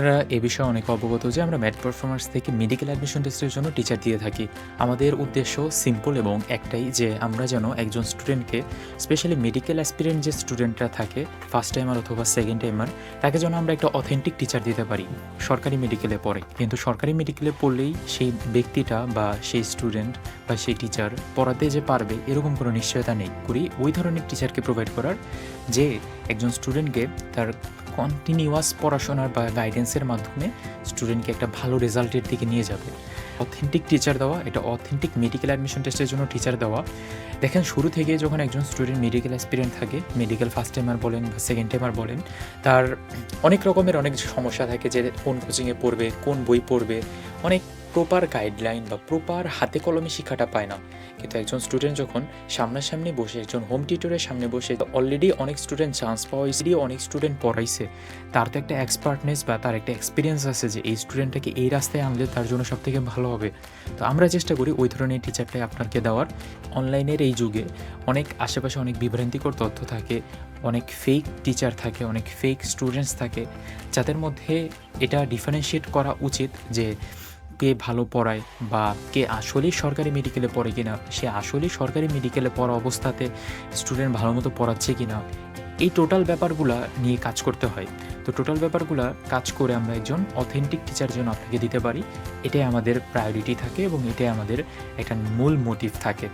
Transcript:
আপনারা এ বিষয়ে অনেকে অবগত যে আমরা ম্যাথ পারফরম্যান্স থেকে মেডিকেল অ্যাডমিশন টেস্টের জন্য টিচার দিয়ে থাকি। আমাদের উদ্দেশ্য সিম্পল এবং একটাই যে আমরা যেন একজন স্টুডেন্টকে স্পেশালি মেডিকেল অ্যাসপিরেন্ট যে স্টুডেন্টরা থাকে ফার্স্ট টাইমার অথবা সেকেন্ড টাইমার তাকে যেন আমরা একটা অথেন্টিক টিচার দিতে পারি। সরকারি মেডিকেলে পড়ে কিন্তু সরকারি মেডিকেলে পড়লেই সেই ব্যক্তিটা বা সেই স্টুডেন্ট বা সেই টিচার পড়াতে যে পারবে এরকম কোনো নিশ্চয়তা নেই। করি ওই ধরনের টিচারকে প্রোভাইড করার যে একজন স্টুডেন্টকে তার কন্টিনিউয়াস পড়াশোনার বা গাইডেন্সের মাধ্যমে স্টুডেন্টকে একটা ভালো রেজাল্টের দিকে নিয়ে যাবে। অথেন্টিক টিচার দেওয়া, এটা অথেন্টিক মেডিকেল অ্যাডমিশন টেস্টের জন্য টিচার দেওয়া। দেখেন শুরু থেকে যখন একজন স্টুডেন্ট মেডিকেল অ্যাসপিরেন্ট থাকে, মেডিকেল ফার্স্ট টাইমার বলেন বা সেকেন্ড টাইমার বলেন, তার অনেক রকমের অনেক সমস্যা থাকে যে কোন কোচিংয়ে পড়বে, কোন বই পড়বে, অনেক প্রপার গাইডলাইন বা প্রপার হাতে কলমে শিক্ষাটা পায় না। কিন্তু একজন স্টুডেন্ট যখন সামনাসামনি বসে একজন হোম টিউটরের সামনে বসে অলরেডি অনেক স্টুডেন্ট চান্স পাওয়াইছে, অনেক স্টুডেন্ট পড়াইছে, তার তো একটা এক্সপার্টনেস বা তার একটা এক্সপিরিয়েন্স আছে যে এই স্টুডেন্টটাকে এই রাস্তায় আনলে তার জন্য সবথেকে ভালো হবে। তো আমরা চেষ্টা করি ওই ধরনের টিচারটাই আপনাকে দেওয়ার। অনলাইনের এই যুগে অনেক আশেপাশে অনেক বিভ্রান্তিকর তথ্য থাকে, অনেক ফেক টিচার থাকে, অনেক ফেক স্টুডেন্টস থাকে, যাদের মধ্যে এটা ডিফারেন্সিয়েট করা উচিত যে কে ভালো পড়ায় বা কে আসলেই সরকারি মেডিকেলে পড়ে কিনা, সে আসলেই সরকারি মেডিকেলে পড়া অবস্থাতে স্টুডেন্ট ভালো মতো পড়াচ্ছে কিনা, এই টোটাল ব্যাপারগুলা নিয়ে কাজ করতে হয়। তো টোটাল ব্যাপারগুলা কাজ করে আমরা একজন অথেন্টিক টিচার যেন আপনাকে দিতে পারি, এটাই আমাদের প্রায়োরিটি থাকে এবং এটাই আমাদের একটা মূল মোটিভ থাকে।